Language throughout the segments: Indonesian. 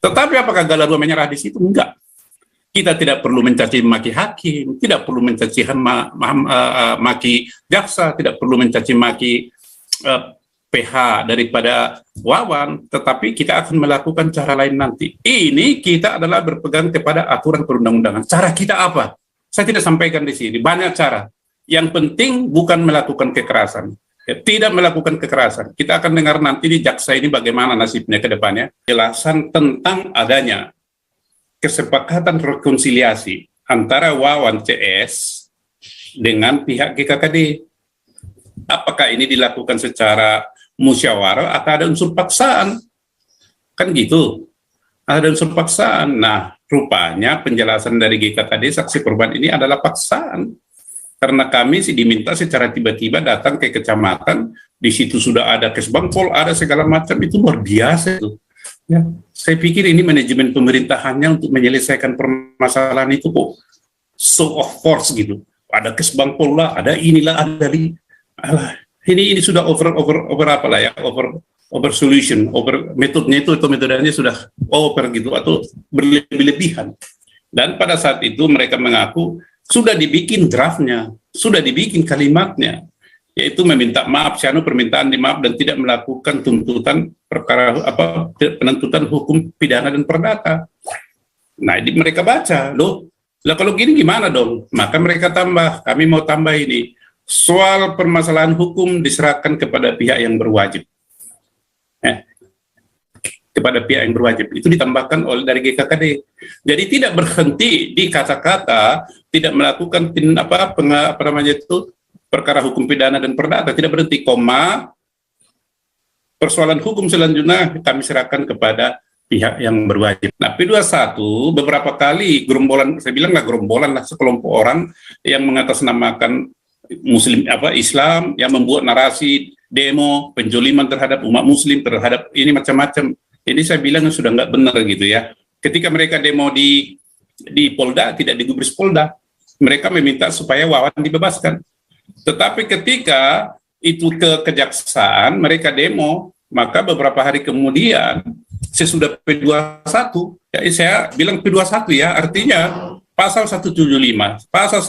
Tetapi apakah Galarua menyerah di situ? Enggak. Kita tidak perlu mencaci maki hakim, tidak perlu mencaci maki jaksa, tidak perlu mencaci maki PH daripada Wawan, tetapi kita akan melakukan cara lain nanti. Ini kita adalah berpegang kepada aturan perundang-undangan. Cara kita apa? Saya tidak sampaikan di sini, banyak cara. Yang penting bukan melakukan kekerasan. Tidak melakukan kekerasan. Kita akan dengar nanti di jaksa ini bagaimana nasibnya ke depannya. Jelasan tentang adanya kesepakatan rekonsiliasi antara Wawan CS dengan pihak GKKD. Apakah ini dilakukan secara musyawarah atau ada unsur paksaan? Kan gitu. Ada unsur paksaan. Nah, rupanya penjelasan dari GKKD saksi korban ini adalah paksaan. Karena kami diminta secara tiba-tiba datang ke kecamatan, di situ sudah ada kesbangpol, ada segala macam, itu luar biasa itu. Ya, saya pikir ini manajemen pemerintahannya untuk menyelesaikan permasalahan itu kok show of force gitu. Ada kesbangpol lah, ada inilah, ada ini sudah over apa lah ya, over solution, over metodenya itu atau metodenya sudah over gitu atau berlebihan. Dan pada saat itu mereka mengaku sudah dibikin draftnya, sudah dibikin kalimatnya, yaitu meminta maaf, permintaan dimaaf dan tidak melakukan tuntutan perkara penuntutan hukum pidana dan perdata. Nah, ini mereka baca, loh, lah kalau gini gimana dong? Maka mereka tambah, kami mau tambah ini, soal permasalahan hukum diserahkan kepada pihak yang berwajib. Kepada pihak yang berwajib, itu ditambahkan oleh dari GKKD. Jadi tidak berhenti di kata-kata, tidak melakukan perkara hukum pidana dan perdata, tidak berhenti, koma, persoalan hukum selanjutnya kami serahkan kepada pihak yang berwajib. Nah, P21 beberapa kali gerombolan, saya bilang gerombolan lah, sekelompok orang yang mengatasnamakan Muslim Islam, yang membuat narasi demo penjoliman terhadap umat Muslim, terhadap ini macam-macam. Ini saya bilang sudah nggak benar gitu ya. Ketika mereka demo di Polda, tidak di Gubris Polda, mereka meminta supaya Wawan dibebaskan. Tetapi ketika itu ke kejaksaan, mereka demo, maka beberapa hari kemudian sesudah P21, ya saya bilang P21 ya, artinya pasal 175, pasal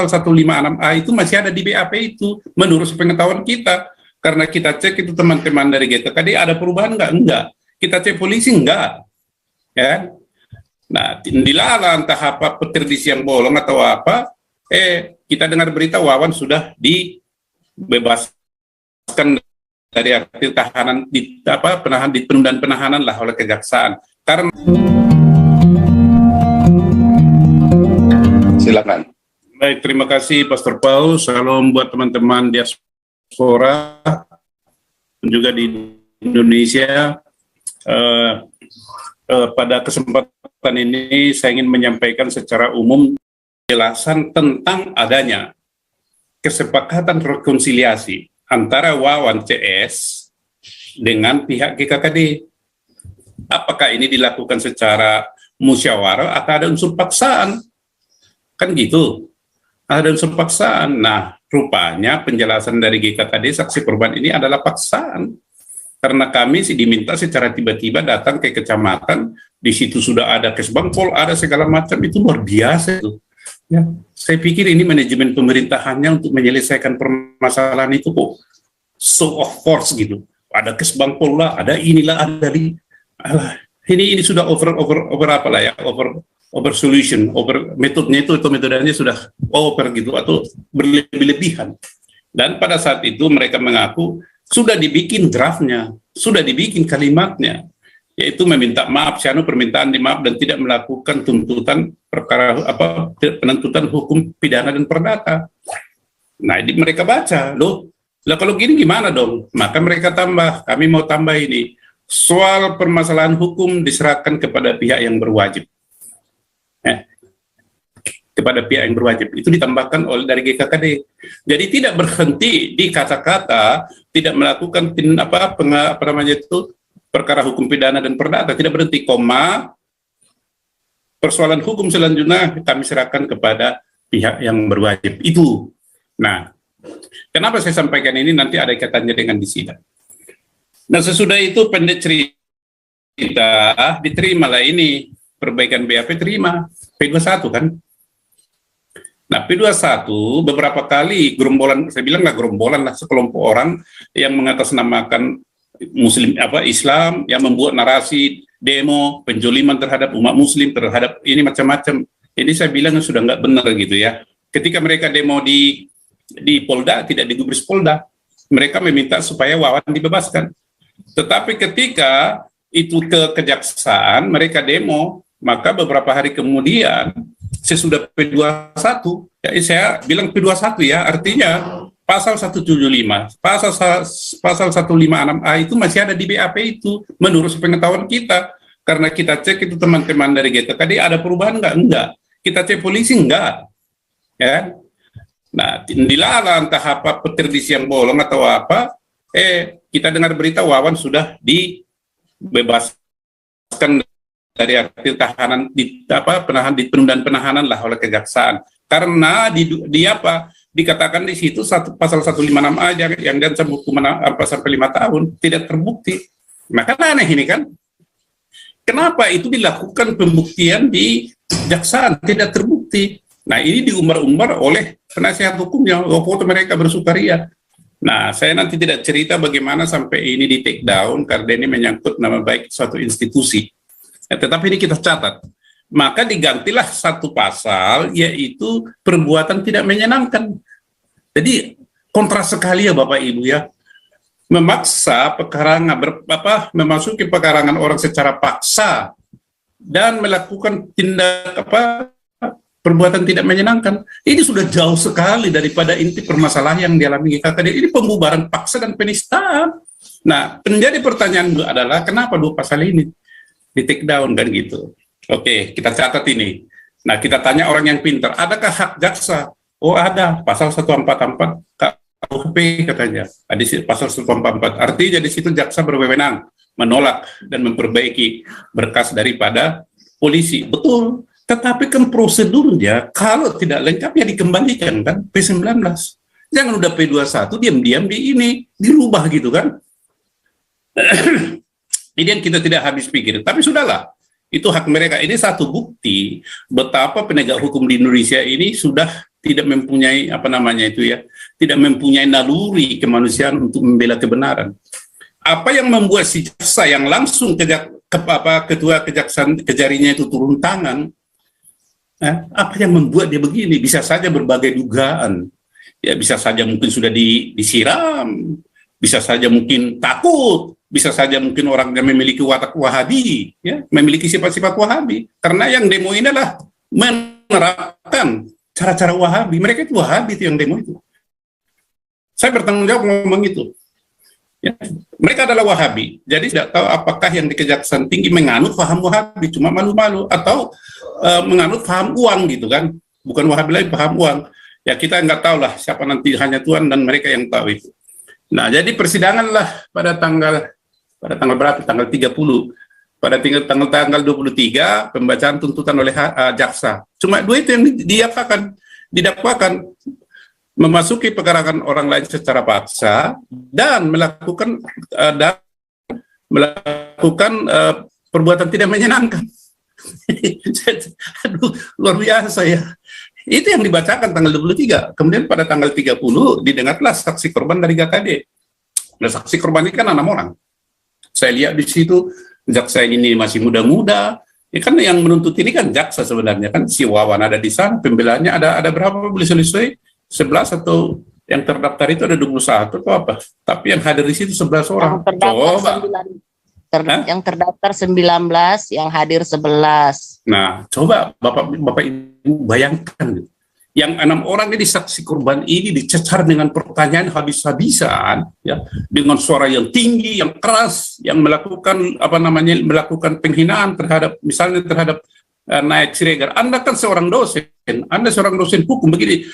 156A itu masih ada di BAP itu, menurut pengetahuan kita. Karena kita cek itu teman-teman dari GKKD ada perubahan enggak? Kita cek polisi enggak, ya. Nah, dilarang entah apa peterdisi yang bolong atau apa, kita dengar berita Wawan sudah dibebaskan dari arti tahanan penundaan penahanan lah oleh kejaksaan. Karena silakan. Baik, terima kasih Pastor Paul. Salam buat teman-teman diaspora juga di Indonesia. Pada kesempatan ini saya ingin menyampaikan secara umum penjelasan tentang adanya kesepakatan rekonsiliasi antara Wawan CS dengan pihak GKKD. Apakah ini dilakukan secara musyawarah atau ada unsur paksaan? Kan gitu. Ada unsur paksaan. Nah, rupanya penjelasan dari GKKD saksi korban ini adalah paksaan. Karena kami diminta secara tiba-tiba datang ke kecamatan, di situ sudah ada kesbangpol, ada segala macam, itu luar biasa itu. Ya, saya pikir ini manajemen pemerintahannya untuk menyelesaikan permasalahan itu kok show of force gitu. Ada kesbangpol lah, ada inilah, ada ini sudah over apa lah ya, over solution, over metodenya itu atau metodenya sudah over gitu atau berlebihan. Dan pada saat itu mereka mengaku sudah dibikin draftnya, sudah dibikin kalimatnya, yaitu meminta maaf, permintaan dimaaf dan tidak melakukan tuntutan perkara penuntutan hukum pidana dan perdata. Nah, ini mereka baca, loh, lah kalau gini gimana dong? Maka mereka tambah, kami mau tambah ini, soal permasalahan hukum diserahkan kepada pihak yang berwajib. Kepada pihak yang berwajib, itu ditambahkan oleh dari GKKD. Jadi tidak berhenti di kata-kata, tidak melakukan perkara hukum pidana dan perdata, tidak berhenti, koma, persoalan hukum selanjutnya kami serahkan kepada pihak yang berwajib. Itu. Nah, kenapa saya sampaikan ini, nanti ada kaitannya dengan di sidang. Nah, sesudah itu pendek cerita kita diterima lah ini perbaikan BAP, terima P21 kan. Nah, P21 beberapa kali gerombolan, saya bilang nggak gerombolan lah, sekelompok orang yang mengatasnamakan Muslim Islam, yang membuat narasi demo penjoliman terhadap umat Muslim, terhadap ini macam-macam. Ini saya bilang sudah nggak benar gitu ya. Ketika mereka demo di Polda, tidak di Gubernur Polda, mereka meminta supaya Wawan dibebaskan. Tetapi ketika itu ke kejaksaan, mereka demo, maka beberapa hari kemudian sesudah P21, ya saya bilang P21 ya, artinya pasal 175, pasal 156A itu masih ada di BAP itu, menurut pengetahuan kita. Karena kita cek itu teman-teman dari GTKD, ada perubahan nggak? Enggak. Kita cek polisi, enggak. Ya. Nah, dilalah entah apa peterdisi yang bolong atau apa, kita dengar berita Wawan sudah dibebaskan dari arti tahanan penundaan penahanan lah oleh kejaksaan, karena dikatakan di situ pasal 156A yang diancam hukuman sampai 5 tahun tidak terbukti. Maka aneh ini kan, kenapa itu dilakukan pembuktian di kejaksaan tidak terbukti. Nah, ini diumbar-umbar oleh penasihat hukumnya, foto mereka bersukaria. Nah, saya nanti tidak cerita bagaimana sampai ini di take down karena ini menyangkut nama baik suatu institusi. Tetapi ini kita catat, maka digantilah satu pasal, yaitu perbuatan tidak menyenangkan. Jadi kontras sekali ya Bapak Ibu ya, memaksa memasuki pekarangan orang secara paksa dan melakukan tindak perbuatan tidak menyenangkan. Ini sudah jauh sekali daripada inti permasalahan yang dialami GKKD. Ini pembubaran paksa dan penistaan. Nah, menjadi pertanyaan adalah kenapa dua pasal ini di take down kan gitu. Oke, kita catat ini. Nah, kita tanya orang yang pintar, adakah hak jaksa? Oh, ada, pasal 144 KUHP katanya. Ada pasal 144. Artinya di situ jaksa berwenang menolak dan memperbaiki berkas daripada polisi. Betul. Tetapi kan prosedurnya kalau tidak lengkap ya dikembalikan kan P19. Jangan udah P21 diam-diam dirubah gitu kan. Ini yang kita tidak habis pikir, tapi sudahlah, itu hak mereka. Ini satu bukti betapa penegak hukum di Indonesia ini sudah tidak mempunyai tidak mempunyai naluri kemanusiaan untuk membela kebenaran. Apa yang membuat si jaksa yang langsung ketua kejaksaan kejarinya itu turun tangan? Apa yang membuat dia begini? Bisa saja berbagai dugaan. Ya, bisa saja mungkin sudah disiram, bisa saja mungkin takut. Bisa saja mungkin orang yang memiliki watak Wahabi, ya, memiliki sifat-sifat Wahabi. Karena yang demo ini adalah menerapkan cara-cara Wahabi. Mereka itu Wahabi itu yang demo itu. Saya bertanggung jawab ngomong itu. Ya. Mereka adalah Wahabi. Jadi tidak tahu apakah yang di Kejaksaan Tinggi menganut paham Wahabi, cuma malu-malu, atau menganut paham uang gitu kan. Bukan Wahabi lagi, paham uang. Ya kita nggak tahu lah siapa nanti, hanya Tuhan dan mereka yang tahu itu. Nah, jadi persidangan lah pada tanggal berapa? Tanggal 30. Pada tanggal 23 pembacaan tuntutan oleh jaksa. Cuma dua itu yang didakwakan memasuki pekarangan orang lain secara paksa dan melakukan perbuatan tidak menyenangkan. Aduh, luar biasa ya. Itu yang dibacakan tanggal 23. Kemudian pada tanggal 30 didengarlah saksi korban dari GKD. Nah, saksi korban ini kan 6 orang. Saya lihat di situ jaksa ini masih muda-muda. Ya kan yang menuntut ini kan jaksa sebenarnya kan, si Wawan ada di sana, pembelaannya ada berapa boleh selesai? 11 atau yang terdaftar itu ada 21 atau apa? Tapi yang hadir di situ 11 orang. Yang terdaftar 19, yang hadir 11. Nah, coba Bapak Ibu bayangkan, yang 6 orang ini saksi korban ini dicecar dengan pertanyaan habis-habisan, ya, dengan suara yang tinggi, yang keras, yang melakukan penghinaan terhadap Naik Siregar. Anda kan seorang dosen hukum begini.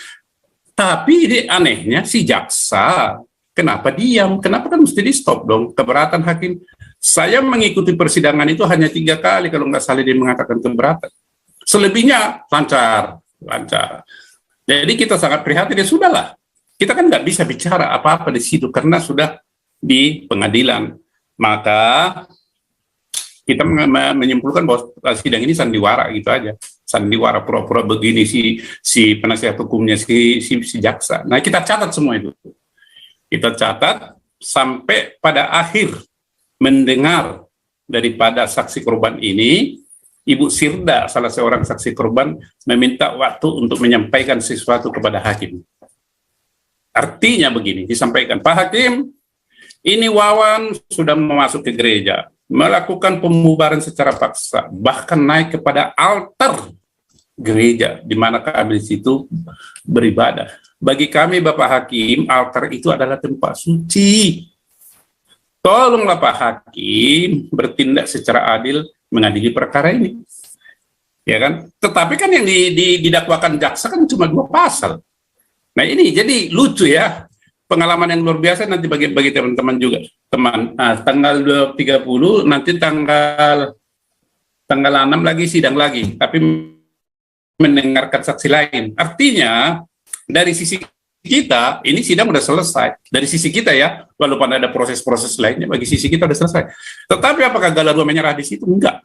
Tapi ini anehnya si jaksa kenapa diam? Kenapa kan mesti di stop dong keberatan hakim? Saya mengikuti persidangan itu hanya 3 kali kalau nggak salah dia mengatakan keberatan. Selebihnya lancar. Jadi kita sangat prihatin, ya sudahlah. Kita kan nggak bisa bicara apa-apa di situ karena sudah di pengadilan. Maka Kita menyimpulkan bahwa sidang ini sandiwara gitu aja, sandiwara pura-pura begini si penasihat hukumnya si jaksa. Nah, kita catat semua itu, kita catat sampai pada akhir mendengar daripada saksi korban ini. Ibu Sirda, salah seorang saksi korban, meminta waktu untuk menyampaikan sesuatu kepada hakim. Artinya begini, disampaikan, Pak Hakim, ini Wawan sudah masuk ke gereja, melakukan pembubaran secara paksa, bahkan naik kepada altar gereja, di mana kami di situ beribadah. Bagi kami, Bapak Hakim, altar itu adalah tempat suci. Tolonglah Pak Hakim bertindak secara adil mengadili perkara ini, ya kan? Tetapi kan yang didakwakan jaksa kan cuma 2 pasal. Nah ini jadi lucu ya, pengalaman yang luar biasa nanti bagi teman-teman juga. Tanggal 30 nanti tanggal 6 lagi sidang lagi, tapi mendengarkan saksi lain. Artinya dari sisi kita ini sidang sudah selesai. Dari sisi kita ya, walaupun ada proses-proses lainnya, bagi sisi kita sudah selesai. Tetapi apakah Galadua menyerah di situ? Enggak.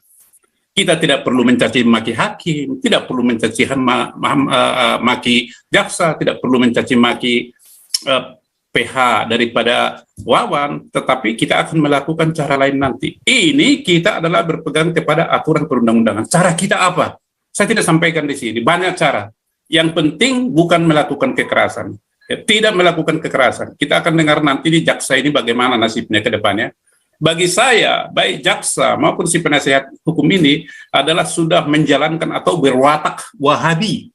Kita tidak perlu mencaci maki hakim, tidak perlu mencaci maki jaksa, tidak perlu mencaci maki PH daripada Wawan, tetapi kita akan melakukan cara lain nanti. Ini kita adalah berpegang kepada aturan perundang-undangan. Cara kita apa? Saya tidak sampaikan di sini, banyak cara. Yang penting bukan melakukan kekerasan. Tidak melakukan kekerasan. Kita akan dengar nanti di jaksa ini bagaimana nasibnya ke depannya. Bagi saya, baik jaksa maupun si penasihat hukum ini adalah sudah menjalankan atau berwatak Wahabi.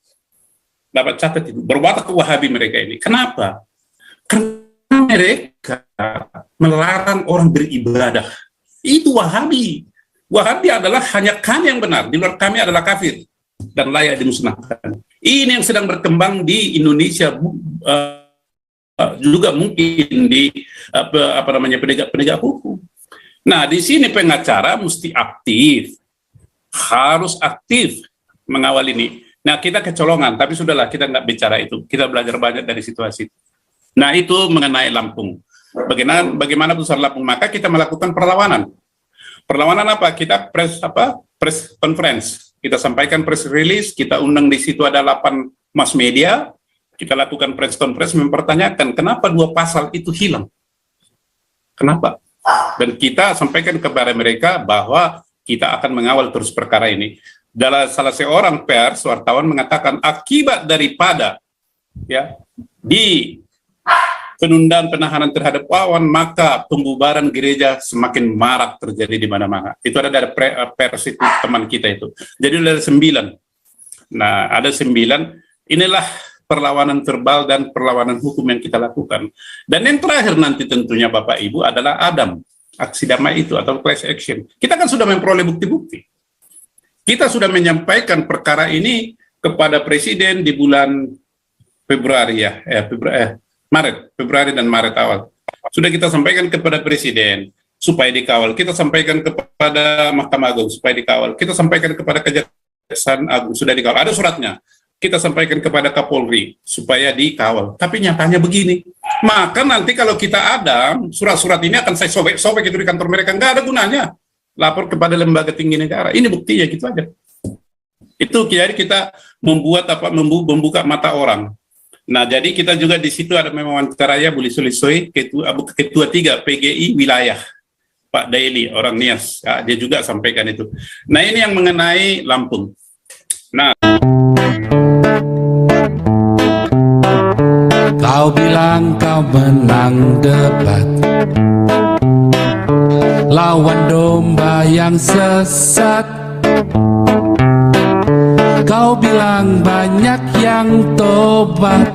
Dapat catat itu, berwatak Wahabi mereka ini. Kenapa? Karena mereka melarang orang beribadah. Itu Wahabi. Wahabi adalah hanya kami yang benar, di luar kami adalah kafir dan layak dimusnahkan. Ini yang sedang berkembang di Indonesia, juga mungkin di penegak hukum. Nah, di sini pengacara mesti aktif, harus aktif mengawal ini. Nah, kita kecolongan, tapi sudahlah, kita nggak bicara itu. Kita belajar banyak dari situasi. Nah, itu mengenai Lampung. Bagaimana putusan Lampung? Maka kita melakukan perlawanan. Perlawanan apa? Kita press conference. Kita sampaikan press release, kita undang di situ ada 8 mass media, kita lakukan press conference mempertanyakan kenapa 2 pasal itu hilang. Kenapa? Dan kita sampaikan kepada mereka bahwa kita akan mengawal terus perkara ini. Dalam salah seorang pers, wartawan mengatakan akibat daripada ya di penundaan penahanan terhadap Wawan, maka pembubaran gereja semakin marak terjadi di mana-mana. Itu ada dari pers itu, teman kita itu. Jadi ada 9. Nah, ada 9. Inilah perlawanan verbal dan perlawanan hukum yang kita lakukan. Dan yang terakhir nanti tentunya Bapak Ibu adalah Adam, aksi damai itu atau class action. Kita kan sudah memperoleh bukti-bukti. Kita sudah menyampaikan perkara ini kepada Presiden di bulan Februari ya, Februari dan Maret awal. Sudah kita sampaikan kepada Presiden supaya dikawal. Kita sampaikan kepada Mahkamah Agung supaya dikawal. Kita sampaikan kepada Kejaksaan Agung sudah dikawal. Ada suratnya. Kita sampaikan kepada Kapolri supaya dikawal. Tapi nyatanya begini. Maka nanti kalau kita ada surat-surat ini akan saya sobek-sobek itu di kantor mereka. Nggak ada gunanya. Lapor kepada lembaga tinggi negara. Ini buktinya gitu aja. Itu jadi kita membuka mata orang. Nah, jadi kita juga di situ ada mewawancarai Buli Sulisoi, ketua 3 PGI wilayah, Pak Daily, orang Nias. Ya, dia juga sampaikan itu. Nah, ini yang mengenai Lampung. Nah, kau bilang kau menang debat, lawan domba yang sesat. Kau bilang banyak yang tobat,